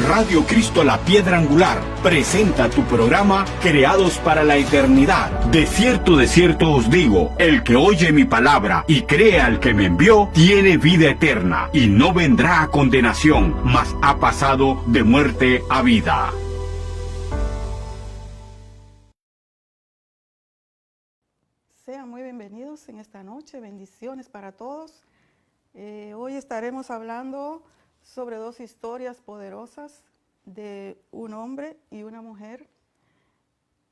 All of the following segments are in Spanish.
Radio Cristo la Piedra Angular presenta tu programa Creados para la Eternidad. De cierto os digo, el que oye mi palabra y cree al que me envió, tiene vida eterna y no vendrá a condenación, mas ha pasado de muerte a vida. Sean muy bienvenidos en esta noche, bendiciones para todos. Hoy estaremos hablando sobre dos historias poderosas de un hombre y una mujer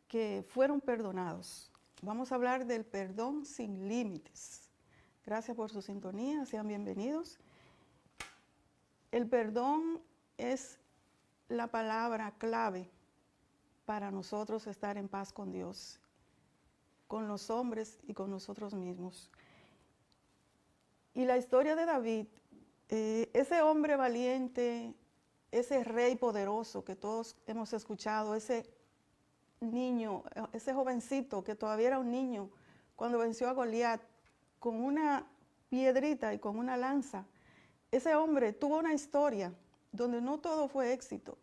que fueron perdonados. Vamos a hablar del perdón sin límites. Gracias por su sintonía, sean bienvenidos. El perdón es la palabra clave para nosotros estar en paz con Dios, con los hombres y con nosotros mismos. Y la historia de David, ese hombre valiente, ese rey poderoso que todos hemos escuchado, ese niño, ese jovencito que todavía era un niño cuando venció a Goliat con una piedrita y con una lanza, ese hombre tuvo una historia donde no todo fue éxito,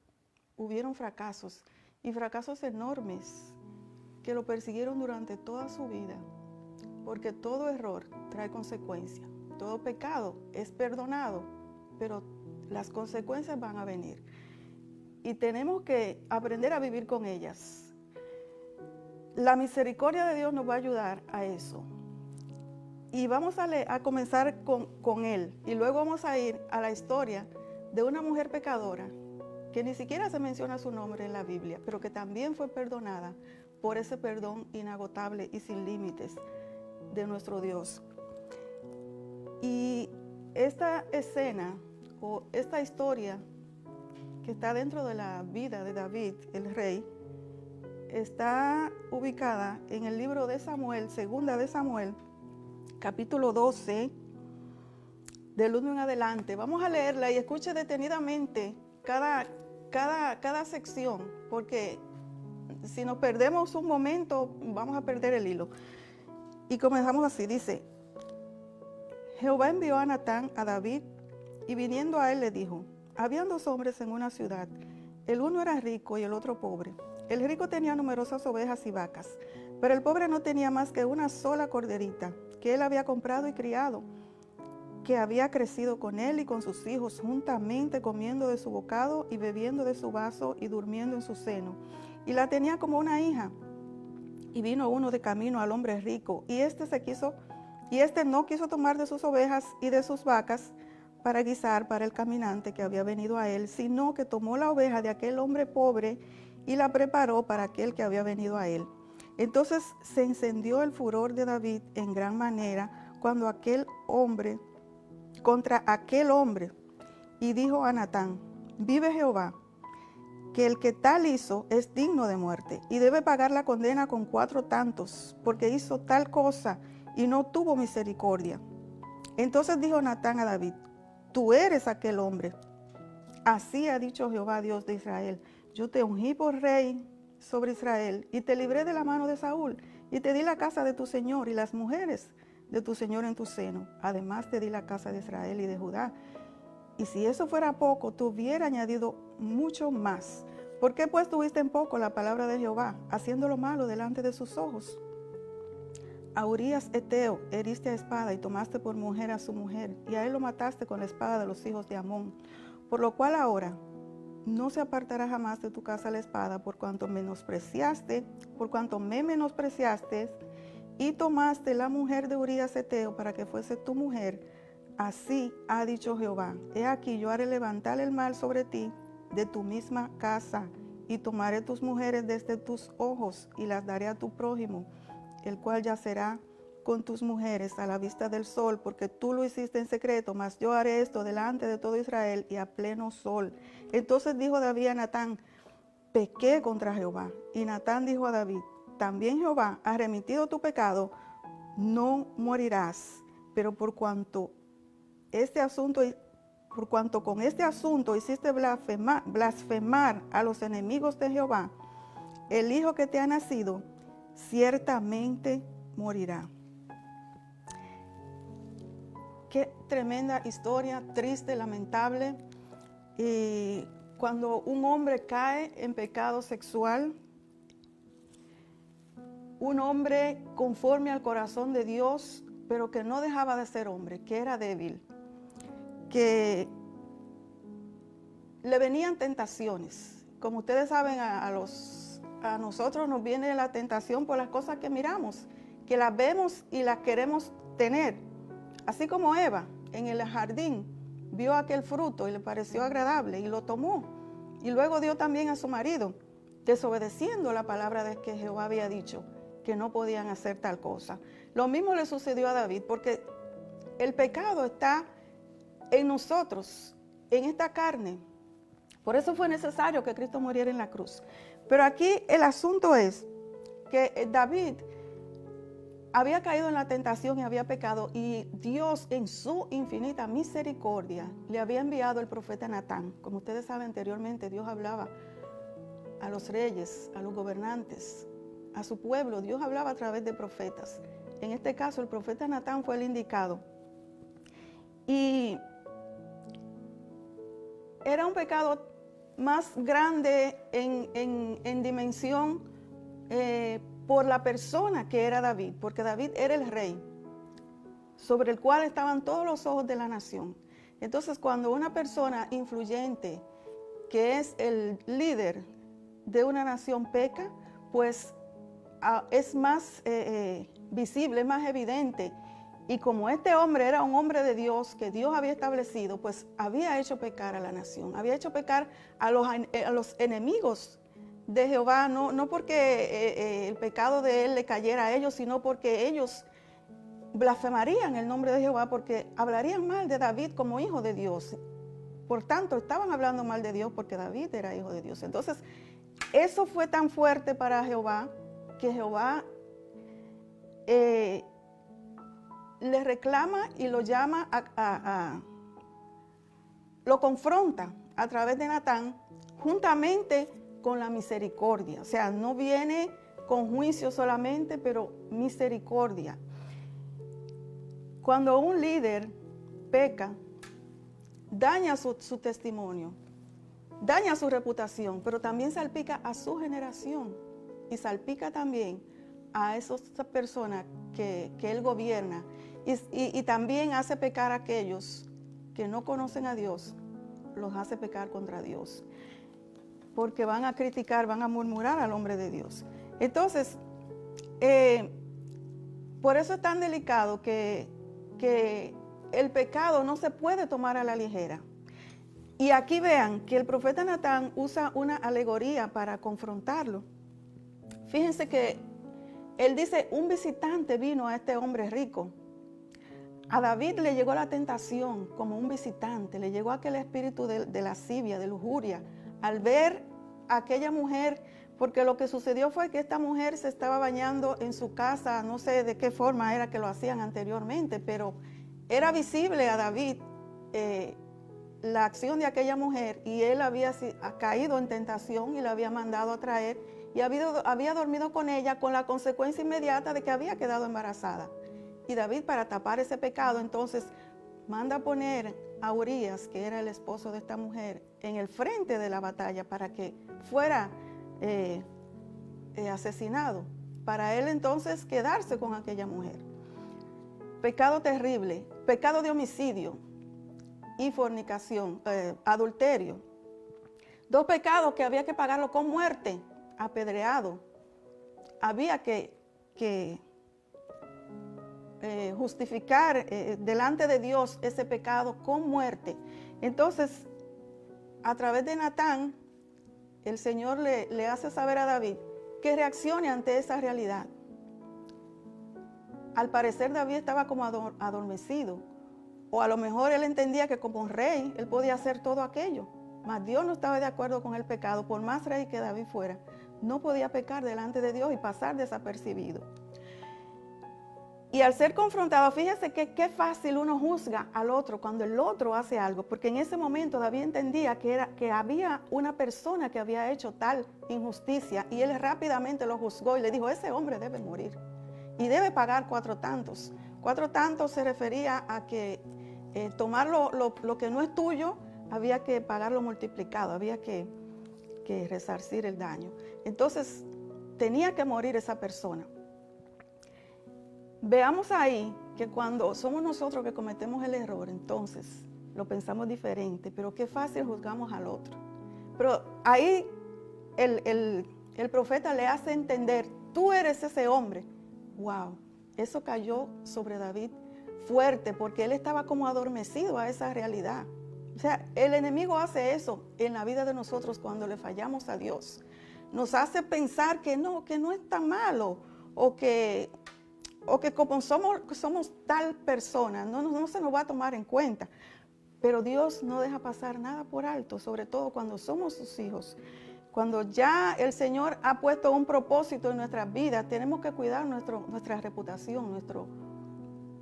hubieron fracasos y fracasos enormes que lo persiguieron durante toda su vida, porque todo error trae consecuencias. Todo pecado es perdonado, pero las consecuencias van a venir. Y tenemos que aprender a vivir con ellas. La misericordia de Dios nos va a ayudar a eso. Y vamos a comenzar con él. Y luego vamos a ir a la historia de una mujer pecadora, que ni siquiera se menciona su nombre en la Biblia, pero que también fue perdonada por ese perdón inagotable y sin límites de nuestro Dios. Y esta escena o esta historia que está dentro de la vida de David, el rey, está ubicada en el libro de Samuel, segunda de Samuel, capítulo 12, del 1 en adelante. Vamos a leerla y escuche detenidamente cada sección, porque si nos perdemos un momento, vamos a perder el hilo. Y comenzamos así, dice: Jehová envió a Natán a David, y viniendo a él le dijo: habían dos hombres en una ciudad, el uno era rico y el otro pobre. El rico tenía numerosas ovejas y vacas, pero el pobre no tenía más que una sola corderita, que él había comprado y criado, que había crecido con él y con sus hijos, juntamente comiendo de su bocado y bebiendo de su vaso y durmiendo en su seno. Y la tenía como una hija. Y vino uno de camino al hombre rico, y este no quiso tomar de sus ovejas y de sus vacas para guisar para el caminante que había venido a él, sino que tomó la oveja de aquel hombre pobre y la preparó para aquel que había venido a él. Entonces se encendió el furor de David en gran manera contra aquel hombre, y dijo a Natán: vive Jehová, que el que tal hizo es digno de muerte, y debe pagar la condena con 4 tantos, porque hizo tal cosa y no tuvo misericordia. Entonces dijo Natán a David: tú eres aquel hombre. Así ha dicho Jehová, Dios de Israel: yo te ungí por rey sobre Israel, y te libré de la mano de Saúl, y te di la casa de tu señor y las mujeres de tu señor en tu seno. Además te di la casa de Israel y de Judá. Y si eso fuera poco, te hubiera añadido mucho más. ¿Por qué pues tuviste en poco la palabra de Jehová, haciendo lo malo delante de sus ojos? A Urías Eteo heriste a espada y tomaste por mujer a su mujer, y a él lo mataste con la espada de los hijos de Amón. Por lo cual ahora no se apartará jamás de tu casa la espada, por cuanto me menospreciaste y tomaste la mujer de Urías Eteo para que fuese tu mujer. Así ha dicho Jehová: he aquí yo haré levantar el mal sobre ti de tu misma casa, y tomaré tus mujeres desde tus ojos y las daré a tu prójimo, el cual yacerá con tus mujeres a la vista del sol, porque tú lo hiciste en secreto, mas yo haré esto delante de todo Israel y a pleno sol. Entonces dijo David a Natán: pequé contra Jehová. Y Natán dijo a David: también Jehová ha remitido tu pecado, no morirás. Pero por cuanto con este asunto hiciste blasfemar a los enemigos de Jehová, el hijo que te ha nacido ciertamente morirá. Qué tremenda historia, triste, lamentable. Y cuando un hombre cae en pecado sexual, un hombre conforme al corazón de Dios, pero que no dejaba de ser hombre, que era débil, que le venían tentaciones. Como ustedes saben, a nosotros nos viene la tentación por las cosas que miramos, que las vemos y las queremos tener. Así como Eva en el jardín vio aquel fruto y le pareció agradable y lo tomó. Y luego dio también a su marido, desobedeciendo la palabra de que Jehová había dicho que no podían hacer tal cosa. Lo mismo le sucedió a David, porque el pecado está en nosotros, en esta carne. Por eso fue necesario que Cristo muriera en la cruz. Pero aquí el asunto es que David había caído en la tentación y había pecado, y Dios en su infinita misericordia le había enviado el profeta Natán. Como ustedes saben, anteriormente Dios hablaba a los reyes, a los gobernantes, a su pueblo. Dios hablaba a través de profetas. En este caso el profeta Natán fue el indicado. Y era un pecado más grande en dimensión por la persona que era David, porque David era el rey sobre el cual estaban todos los ojos de la nación. Entonces, cuando una persona influyente, que es el líder de una nación, peca, pues es más visible, es más evidente. Y como este hombre era un hombre de Dios, que Dios había establecido, pues había hecho pecar a la nación, había hecho pecar a los enemigos de Jehová, no porque el pecado de él le cayera a ellos, sino porque ellos blasfemarían el nombre de Jehová, porque hablarían mal de David como hijo de Dios. Por tanto, estaban hablando mal de Dios porque David era hijo de Dios. Entonces, eso fue tan fuerte para Jehová, que Jehová le reclama y lo llama lo confronta a través de Natán, juntamente con la misericordia. O sea, no viene con juicio solamente, pero misericordia. Cuando un líder peca, daña su testimonio, daña su reputación, pero también salpica a su generación y salpica también a esas personas que él gobierna, y también hace pecar a aquellos que no conocen a Dios, los hace pecar contra Dios, porque van a criticar, van a murmurar al hombre de Dios. Entonces, por eso es tan delicado que el pecado no se puede tomar a la ligera. Y aquí vean que el profeta Natán usa una alegoría para confrontarlo. Fíjense que él dice: un visitante vino a este hombre rico. A David le llegó la tentación como un visitante, le llegó aquel espíritu de lascivia, de lujuria, al ver a aquella mujer, porque lo que sucedió fue que esta mujer se estaba bañando en su casa, no sé de qué forma era que lo hacían anteriormente, pero era visible a David la acción de aquella mujer, y él había caído en tentación y la había mandado a traer, y había dormido con ella, con la consecuencia inmediata de que había quedado embarazada. Y David, para tapar ese pecado, entonces manda a poner a Urías, que era el esposo de esta mujer, en el frente de la batalla para que fuera asesinado, para él entonces quedarse con aquella mujer. Pecado terrible, pecado de homicidio y fornicación, adulterio. Dos pecados que había que pagarlo con muerte, apedreado. Había que justificar delante de Dios ese pecado con muerte. Entonces, a través de Natán, el Señor le hace saber a David que reaccione ante esa realidad. Al parecer David estaba como adormecido, o a lo mejor él entendía que como rey él podía hacer todo aquello, mas Dios no estaba de acuerdo con el pecado. Por más rey que David fuera, no podía pecar delante de Dios y pasar desapercibido. Y al ser confrontado, fíjese que qué fácil uno juzga al otro cuando el otro hace algo, porque en ese momento David entendía que había una persona que había hecho tal injusticia, y él rápidamente lo juzgó y le dijo: ese hombre debe morir y debe pagar 4 tantos. 4 tantos se refería a que tomar lo que no es tuyo, había que pagarlo multiplicado, había que resarcir el daño. Entonces, tenía que morir esa persona. Veamos ahí que cuando somos nosotros que cometemos el error, entonces lo pensamos diferente, pero qué fácil juzgamos al otro. Pero ahí el profeta le hace entender, tú eres ese hombre. Wow, eso cayó sobre David fuerte, porque él estaba como adormecido a esa realidad. O sea, el enemigo hace eso en la vida de nosotros cuando le fallamos a Dios. Nos hace pensar que no es tan malo, o que como somos tal persona, no se nos va a tomar en cuenta. Pero Dios no deja pasar nada por alto, sobre todo cuando somos sus hijos. Cuando ya el Señor ha puesto un propósito en nuestras vidas, tenemos que cuidar nuestra reputación,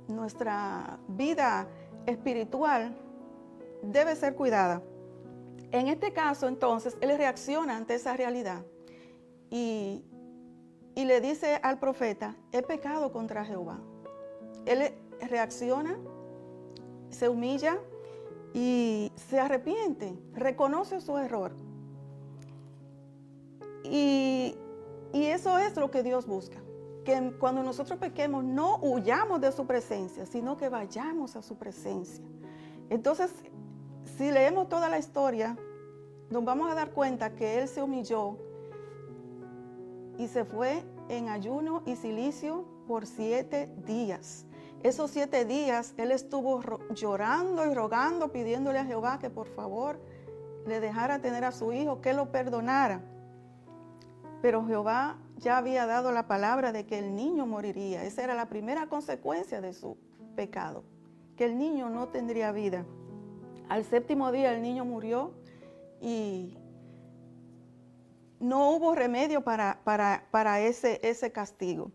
nuestra vida espiritual debe ser cuidada. En este caso, entonces, él reacciona ante esa realidad y le dice al profeta, he pecado contra Jehová. Él reacciona, se humilla y se arrepiente, reconoce su error. Y eso es lo que Dios busca, que cuando nosotros pequemos no huyamos de su presencia, sino que vayamos a su presencia. Entonces, si leemos toda la historia, nos vamos a dar cuenta que él se humilló y se fue en ayuno y cilicio por 7 días. Esos 7 días él estuvo llorando y rogando, pidiéndole a Jehová que por favor le dejara tener a su hijo, que lo perdonara. Pero Jehová ya había dado la palabra de que el niño moriría. Esa era la primera consecuencia de su pecado, que el niño no tendría vida. Al 7º día el niño murió y no hubo remedio para ese castigo.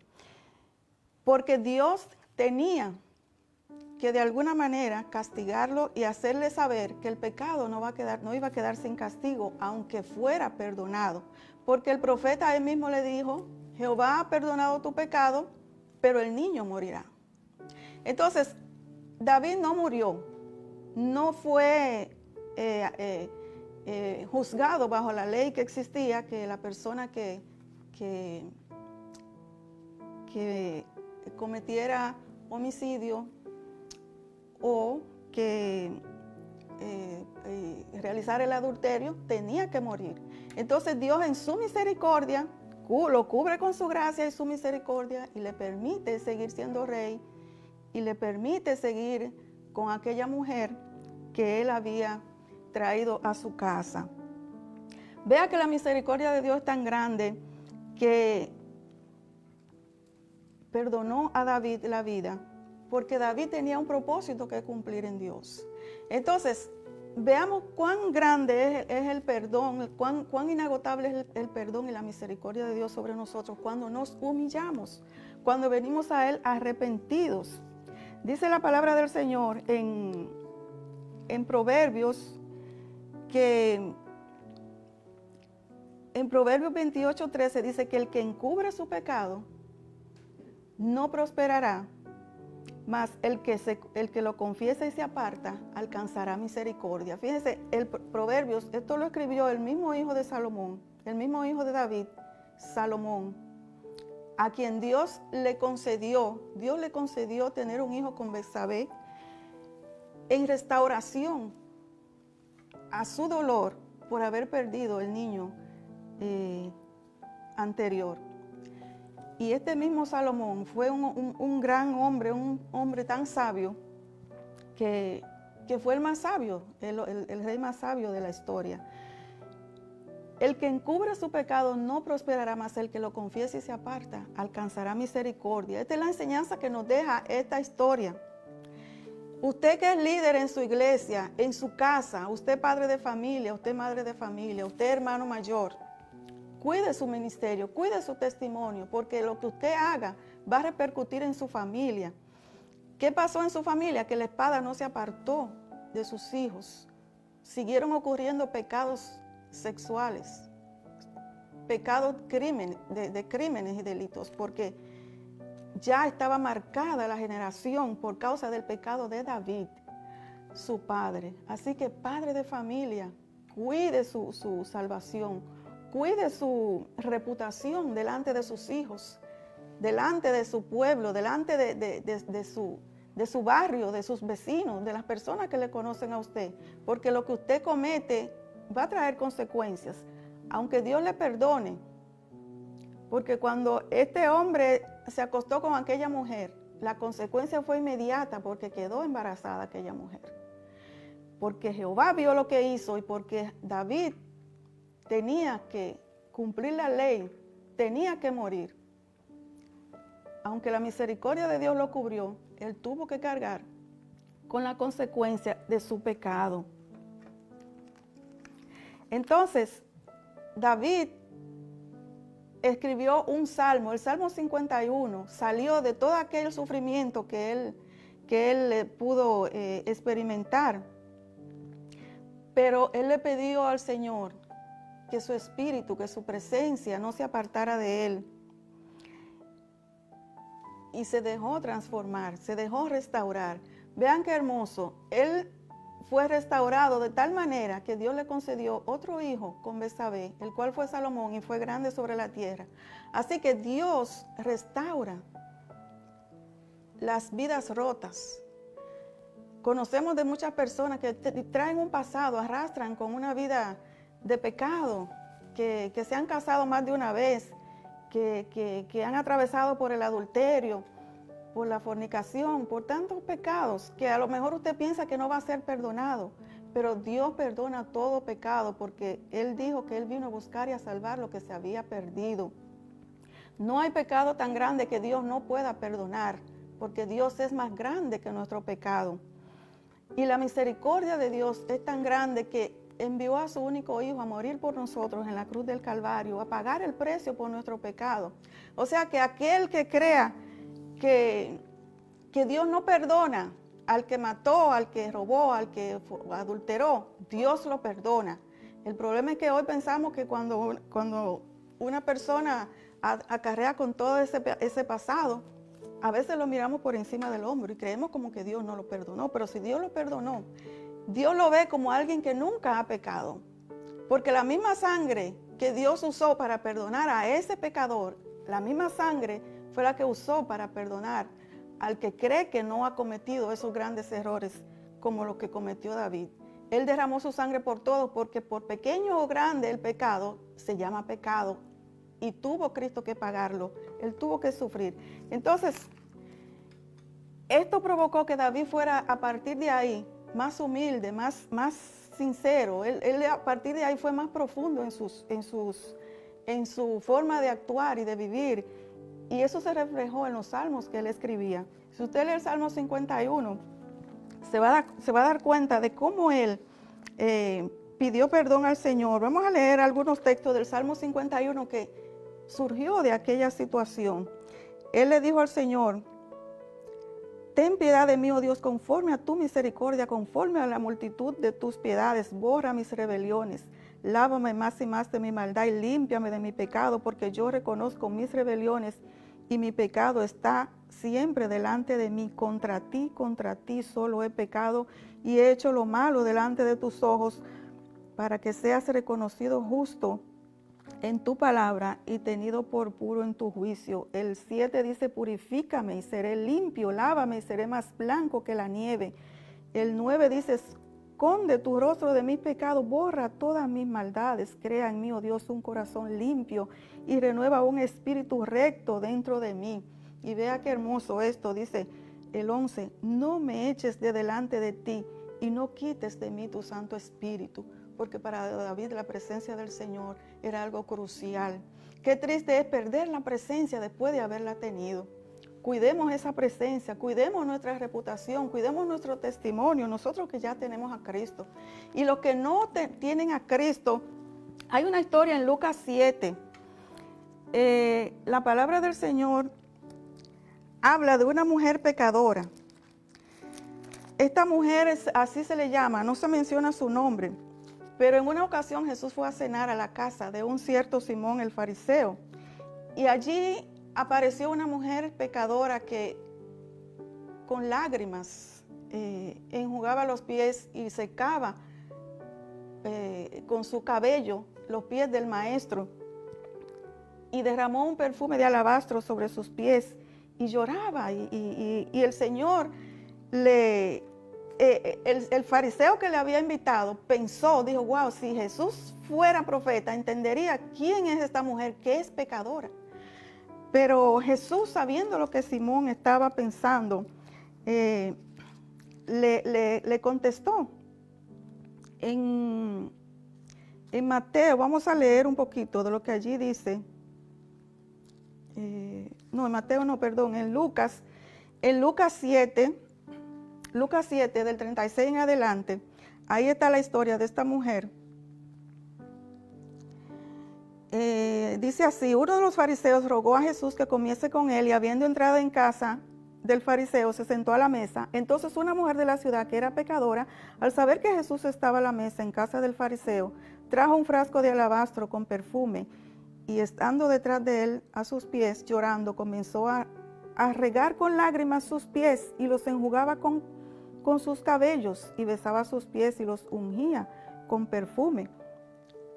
Porque Dios tenía que de alguna manera castigarlo y hacerle saber que el pecado no iba a quedar sin castigo, aunque fuera perdonado. Porque el profeta él mismo le dijo, Jehová ha perdonado tu pecado, pero el niño morirá. Entonces, David no murió, no fue juzgado bajo la ley que existía, que la persona que cometiera homicidio o que realizara el adulterio tenía que morir. Entonces Dios en su misericordia lo cubre con su gracia y su misericordia y le permite seguir siendo rey y le permite seguir con aquella mujer que él había traído a su casa. Vea que la misericordia de Dios es tan grande que perdonó a David la vida, porque David tenía un propósito que cumplir en Dios. Entonces, veamos cuán grande es el perdón, cuán inagotable es el perdón y la misericordia de Dios sobre nosotros cuando nos humillamos, cuando venimos a Él arrepentidos. Dice la palabra del Señor en Proverbios, que en Proverbios 28:13 dice que el que encubre su pecado no prosperará, mas el que lo confiesa y se aparta alcanzará misericordia. Fíjense, el Proverbios, esto lo escribió el mismo hijo de Salomón, el mismo hijo de David, Salomón, a quien Dios le concedió tener un hijo con Betsabé en restauración a su dolor por haber perdido el niño anterior. Y este mismo Salomón fue un gran hombre, un hombre tan sabio, que fue el más sabio, el rey más sabio de la historia. El que encubre su pecado no prosperará, más el que lo confiese y se aparta alcanzará misericordia. Esta es la enseñanza que nos deja esta historia. Usted que es líder en su iglesia, en su casa, usted padre de familia, usted madre de familia, usted hermano mayor, cuide su ministerio, cuide su testimonio, porque lo que usted haga va a repercutir en su familia. ¿Qué pasó en su familia? Que la espada no se apartó de sus hijos. Siguieron ocurriendo pecados sexuales, pecados, de crímenes y delitos, porque ya estaba marcada la generación por causa del pecado de David. su padre. Así que padre de familia, cuide su salvación, cuide su reputación delante de sus hijos, delante de su pueblo, delante de su barrio, de sus vecinos, de las personas que le conocen a usted, porque lo que usted comete va a traer consecuencias, aunque Dios le perdone, porque cuando este hombre se acostó con aquella mujer, la consecuencia fue inmediata porque quedó embarazada aquella mujer, porque Jehová vio lo que hizo y porque David tenía que cumplir la ley, tenía que morir. Aunque la misericordia de Dios lo cubrió, él tuvo que cargar con la consecuencia de su pecado. Entonces, David escribió un salmo, el Salmo 51, salió de todo aquel sufrimiento que él pudo experimentar. Pero él le pidió al Señor que su espíritu, que su presencia no se apartara de él. Y se dejó transformar, se dejó restaurar. Vean qué hermoso. Él fue restaurado de tal manera que Dios le concedió otro hijo con Betsabé, el cual fue Salomón y fue grande sobre la tierra. Así que Dios restaura las vidas rotas. Conocemos de muchas personas que traen un pasado, arrastran con una vida de pecado, que se han casado más de una vez, que han atravesado por el adulterio, por la fornicación, por tantos pecados, que a lo mejor usted piensa que no va a ser perdonado, pero Dios perdona todo pecado, porque Él dijo que Él vino a buscar y a salvar lo que se había perdido. No hay pecado tan grande que Dios no pueda perdonar, porque Dios es más grande que nuestro pecado. Y la misericordia de Dios es tan grande que envió a su único hijo a morir por nosotros en la cruz del Calvario, a pagar el precio por nuestro pecado. O sea que aquel que crea que Dios no perdona al que mató, al que robó, al que adulteró, Dios lo perdona. El problema es que hoy pensamos que cuando una persona acarrea con todo ese pasado, a veces lo miramos por encima del hombro y creemos como que Dios no lo perdonó. Pero si Dios lo perdonó, Dios lo ve como alguien que nunca ha pecado. Porque la misma sangre que Dios usó para perdonar a ese pecador, la misma sangre fue la que usó para perdonar al que cree que no ha cometido esos grandes errores como los que cometió David. Él derramó su sangre por todos, porque por pequeño o grande el pecado se llama pecado. Y tuvo Cristo que pagarlo, Él tuvo que sufrir. Entonces, esto provocó que David fuera a partir de ahí más humilde, más sincero. Él a partir de ahí fue más profundo en su forma de actuar y de vivir. Y eso se reflejó en los salmos que él escribía. Si usted lee el Salmo 51, se va a dar cuenta de cómo él pidió perdón al Señor. Vamos a leer algunos textos del Salmo 51 que surgió de aquella situación. Él le dijo al Señor: ten piedad de mí, oh Dios, conforme a tu misericordia, conforme a la multitud de tus piedades, borra mis rebeliones, lávame más y más de mi maldad y límpiame de mi pecado, porque yo reconozco mis rebeliones y mi pecado está siempre delante de mí. Contra ti solo he pecado y he hecho lo malo delante de tus ojos, para que seas reconocido justo en tu palabra y tenido por puro en tu juicio. El 7 dice: purifícame y seré limpio, lávame y seré más blanco que la nieve. El 9 dice: esconde tu rostro de mis pecados, borra todas mis maldades, crea en mí, oh Dios, un corazón limpio y renueva un espíritu recto dentro de mí. Y vea qué hermoso esto, dice el 11: no me eches de delante de ti y no quites de mí tu Santo Espíritu. Porque para David la presencia del Señor era algo crucial. Qué triste es perder la presencia después de haberla tenido. Cuidemos esa presencia, cuidemos nuestra reputación, cuidemos nuestro testimonio, nosotros que ya tenemos a Cristo. Y los que no tienen a Cristo, hay una historia en Lucas 7. La palabra del Señor habla de una mujer pecadora. Esta mujer, así se le llama, no se menciona su nombre. Pero en una ocasión Jesús fue a cenar a la casa de un cierto Simón el fariseo. Y allí apareció una mujer pecadora que con lágrimas enjugaba los pies y secaba con su cabello los pies del maestro, y derramó un perfume de alabastro sobre sus pies y lloraba. Y el Señor, el fariseo que le había invitado pensó, dijo, wow, si Jesús fuera profeta, entendería quién es esta mujer que es pecadora. Pero Jesús, sabiendo lo que Simón estaba pensando, le contestó. En Mateo, vamos a leer un poquito de lo que allí dice. En Mateo no, perdón, en Lucas 7, del 36 en adelante, ahí está la historia de esta mujer. Dice así: uno de los fariseos rogó a Jesús que comiese con él, y habiendo entrado en casa del fariseo, se sentó a la mesa. Entonces una mujer de la ciudad, que era pecadora, al saber que Jesús estaba a la mesa en casa del fariseo, trajo un frasco de alabastro con perfume, y estando detrás de él a sus pies, llorando, comenzó a regar con lágrimas sus pies, y los enjugaba con sus cabellos, y besaba sus pies y los ungía con perfume.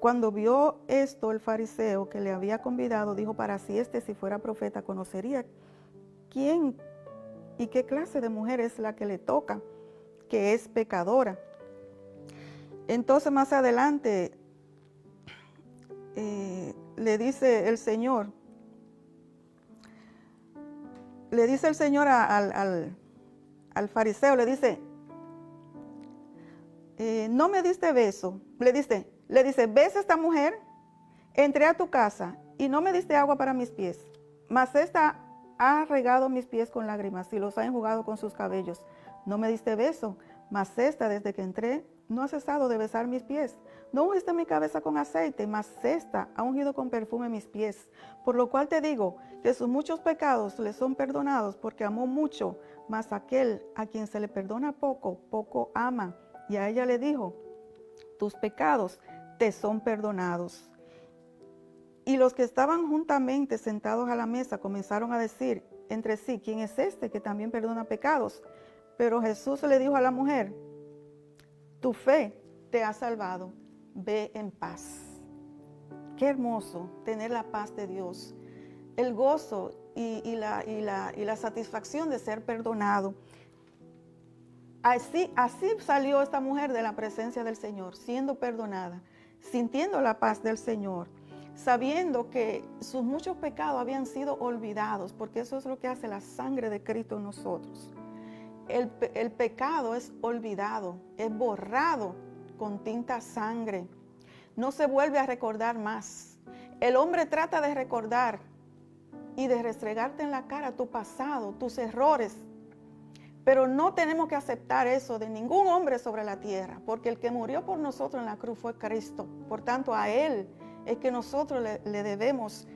Cuando vio esto el fariseo que le había convidado, dijo para sí: si fuera profeta, conocería quién y qué clase de mujer es la que le toca, que es pecadora. Entonces más adelante le dice el Señor al fariseo, le dice, no me diste beso. Le dice, ves esta mujer, entré a tu casa y no me diste agua para mis pies, mas esta ha regado mis pies con lágrimas y los ha enjugado con sus cabellos. No me diste beso, mas esta, desde que entré, no ha cesado de besar mis pies. No ungiste mi cabeza con aceite, mas esta ha ungido con perfume mis pies. Por lo cual te digo que sus muchos pecados le son perdonados, porque amó mucho, mas aquel a quien se le perdona poco, poco ama. Y a ella le dijo, tus pecados te son perdonados. Y los que estaban juntamente sentados a la mesa comenzaron a decir entre sí, ¿quién es este que también perdona pecados? Pero Jesús le dijo a la mujer, tu fe te ha salvado, ve en paz. Qué hermoso tener la paz de Dios, el gozo y la satisfacción de ser perdonado. Así salió esta mujer de la presencia del Señor, siendo perdonada, sintiendo la paz del Señor, sabiendo que sus muchos pecados habían sido olvidados, porque eso es lo que hace la sangre de Cristo en nosotros. El pecado es olvidado, es borrado con tinta sangre. No se vuelve a recordar más. El hombre trata de recordar y de restregarte en la cara tu pasado, tus errores. Pero no tenemos que aceptar eso de ningún hombre sobre la tierra, porque el que murió por nosotros en la cruz fue Cristo. Por tanto, a Él es que nosotros le debemos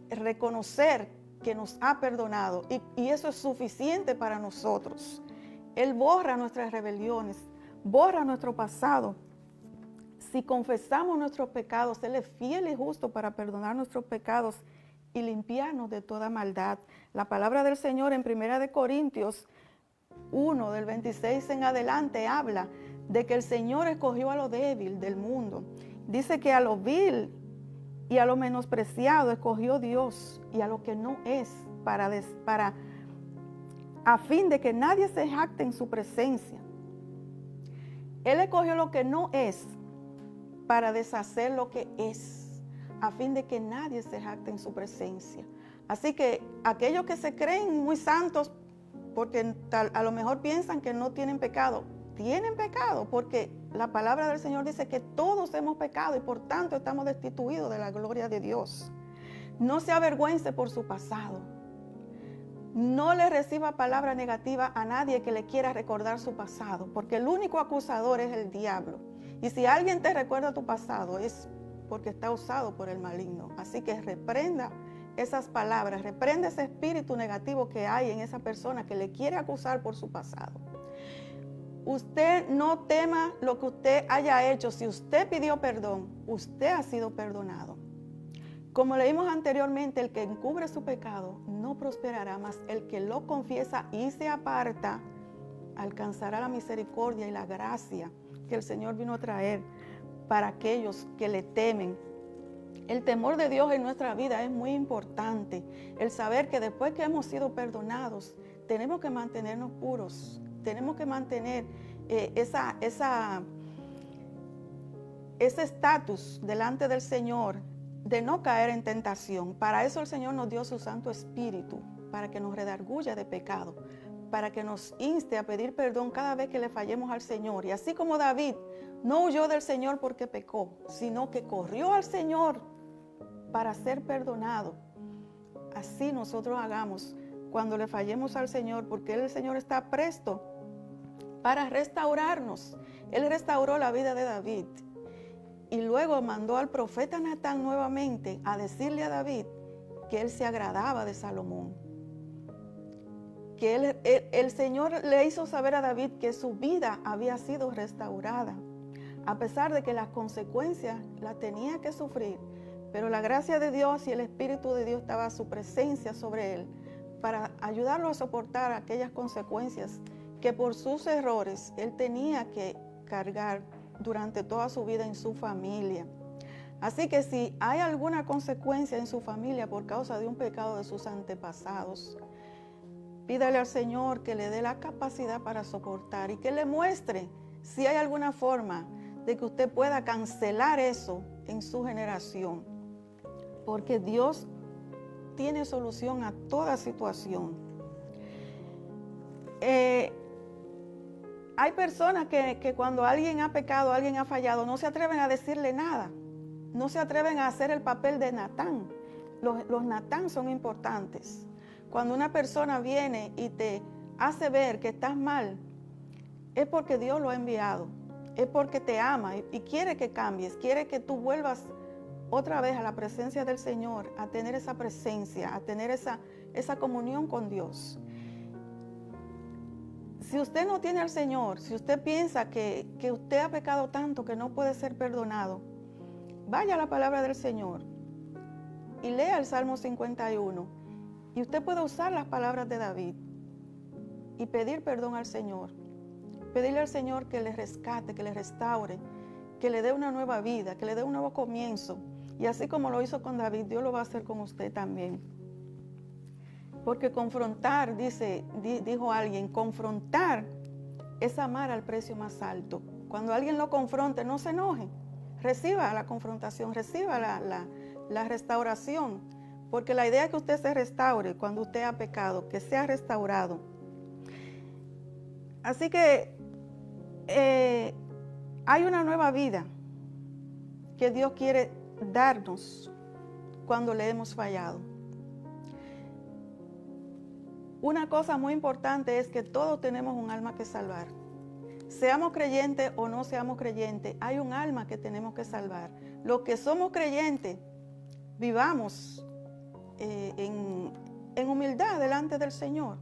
reconocer que nos ha perdonado, y eso es suficiente para nosotros. Él borra nuestras rebeliones, borra nuestro pasado. Si confesamos nuestros pecados, Él es fiel y justo para perdonar nuestros pecados y limpiarnos de toda maldad. La palabra del Señor en 1 Corintios 1, del 26 en adelante, habla de que el Señor escogió a lo débil del mundo. Dice que a lo vil y a lo menospreciado escogió Dios, y a lo que no es, a fin de que nadie se jacte en su presencia. Él escogió lo que no es para deshacer lo que es, a fin de que nadie se jacte en su presencia. Así que aquellos que se creen muy santos, porque a lo mejor piensan que no tienen pecado porque la palabra del Señor dice que todos hemos pecado y por tanto estamos destituidos de la gloria de Dios. No se avergüence por su pasado. No le reciba palabra negativa a nadie que le quiera recordar su pasado, porque el único acusador es el diablo. Y si alguien te recuerda tu pasado es porque está usado por el maligno. Así que reprenda esas palabras, reprenda ese espíritu negativo que hay en esa persona que le quiere acusar por su pasado. Usted no tema lo que usted haya hecho. Si usted pidió perdón, usted ha sido perdonado. Como leímos anteriormente, el que encubre su pecado no prosperará, mas el que lo confiesa y se aparta alcanzará la misericordia y la gracia que el Señor vino a traer para aquellos que le temen. El temor de Dios en nuestra vida es muy importante. El saber que después que hemos sido perdonados, tenemos que mantenernos puros. Tenemos que mantener ese estatus delante del Señor de no caer en tentación. Para eso el Señor nos dio su Santo Espíritu, para que nos redarguya de pecado, para que nos inste a pedir perdón cada vez que le fallemos al Señor. Y así como David no huyó del Señor porque pecó, sino que corrió al Señor para ser perdonado. Así nosotros hagamos cuando le fallemos al Señor, porque el Señor está presto para restaurarnos. Él restauró la vida de David y luego mandó al profeta Natán nuevamente a decirle a David que él se agradaba de Salomón. Que el Señor le hizo saber a David que su vida había sido restaurada, a pesar de que las consecuencias las tenía que sufrir. Pero la gracia de Dios y el Espíritu de Dios estaba a su presencia sobre él para ayudarlo a soportar aquellas consecuencias que por sus errores él tenía que cargar durante toda su vida en su familia. Así que si hay alguna consecuencia en su familia por causa de un pecado de sus antepasados, pídale al Señor que le dé la capacidad para soportar y que le muestre si hay alguna forma de que usted pueda cancelar eso en su generación. Porque Dios tiene solución a toda situación. Hay personas que cuando alguien ha pecado, alguien ha fallado, no se atreven a decirle nada. No se atreven a hacer el papel de Natán. Los Natán son importantes. Cuando una persona viene y te hace ver que estás mal, es porque Dios lo ha enviado. Es porque te ama y quiere que cambies, quiere que tú vuelvas otra vez a la presencia del Señor, a tener esa presencia, a tener esa comunión con Dios. Si usted no tiene al Señor, si usted piensa que usted ha pecado tanto que no puede ser perdonado, vaya a la palabra del Señor y lea el Salmo 51. Y usted puede usar las palabras de David y pedir perdón al Señor. Pedirle al Señor que le rescate, que le restaure, que le dé una nueva vida, que le dé un nuevo comienzo. Y así como lo hizo con David, Dios lo va a hacer con usted también. Porque confrontar, dijo alguien, confrontar es amar al precio más alto. Cuando alguien lo confronte, no se enoje. Reciba la confrontación, reciba la restauración. Porque la idea es que usted se restaure cuando usted ha pecado, que sea restaurado. Así que hay una nueva vida que Dios quiere darnos cuando le hemos fallado. Una cosa muy importante es que todos tenemos un alma que salvar. Seamos creyentes o no seamos creyentes, hay un alma que tenemos que salvar. Los que somos creyentes, vivamos en humildad delante del Señor,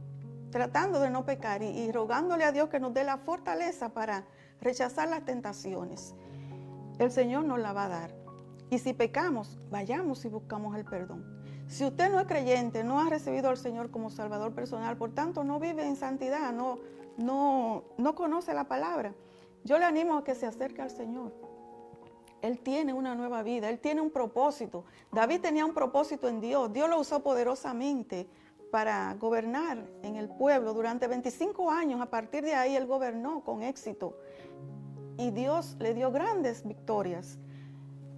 tratando de no pecar y rogándole a Dios que nos dé la fortaleza para rechazar las tentaciones. El Señor nos la va a dar. Y si pecamos, vayamos y buscamos el perdón. Si usted no es creyente, no ha recibido al Señor como Salvador personal, por tanto no vive en santidad, no conoce la palabra, yo le animo a que se acerque al Señor. Él tiene una nueva vida, Él tiene un propósito. David tenía un propósito en Dios. Dios lo usó poderosamente para gobernar en el pueblo durante 25 años. A partir de ahí Él gobernó con éxito. Y Dios le dio grandes victorias.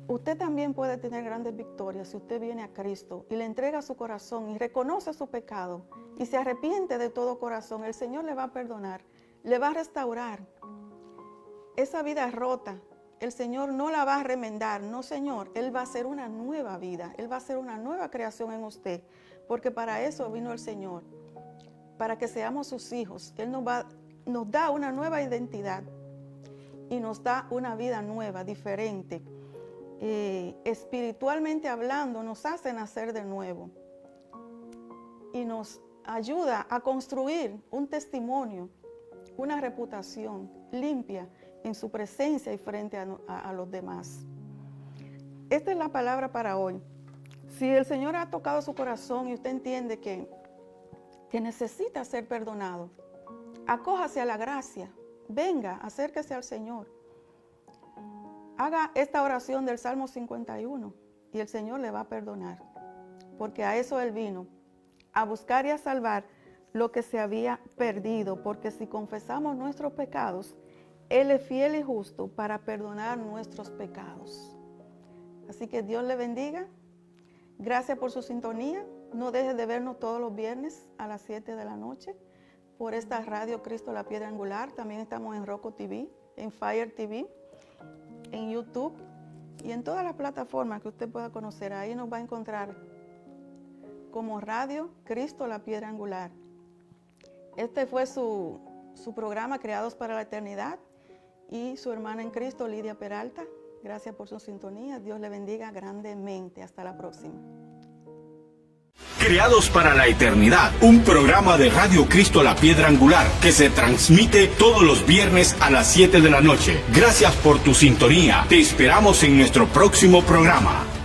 Usted también puede tener grandes victorias si usted viene a Cristo y le entrega su corazón y reconoce su pecado y se arrepiente de todo corazón. El Señor le va a perdonar, le va a restaurar. Esa vida rota, el Señor no la va a remendar. No, Señor, Él va a hacer una nueva vida. Él va a hacer una nueva creación en usted. Porque para eso vino el Señor. Para que seamos sus hijos. Él nos da una nueva identidad. Y nos da una vida nueva, diferente. Espiritualmente hablando, nos hace nacer de nuevo. Y nos ayuda a construir un testimonio, una reputación limpia en su presencia y frente a los demás. Esta es la palabra para hoy. Si el Señor ha tocado su corazón y usted entiende que necesita ser perdonado, acójase a la gracia, venga, acérquese al Señor. Haga esta oración del Salmo 51 y el Señor le va a perdonar, porque a eso Él vino, a buscar y a salvar lo que se había perdido, porque si confesamos nuestros pecados, Él es fiel y justo para perdonar nuestros pecados. Así que Dios le bendiga. Gracias por su sintonía. No dejes de vernos todos los viernes a las 7 de la noche por esta radio Cristo la Piedra Angular. También estamos en Roku TV, en Fire TV, en YouTube y en todas las plataformas que usted pueda conocer. Ahí nos va a encontrar como Radio Cristo la Piedra Angular. Este fue su programa Creados para la Eternidad y su hermana en Cristo, Lidia Peralta. Gracias por su sintonía. Dios le bendiga grandemente. Hasta la próxima. Creados para la Eternidad, un programa de Radio Cristo la Piedra Angular que se transmite todos los viernes a las 7 de la noche. Gracias por tu sintonía. Te esperamos en nuestro próximo programa.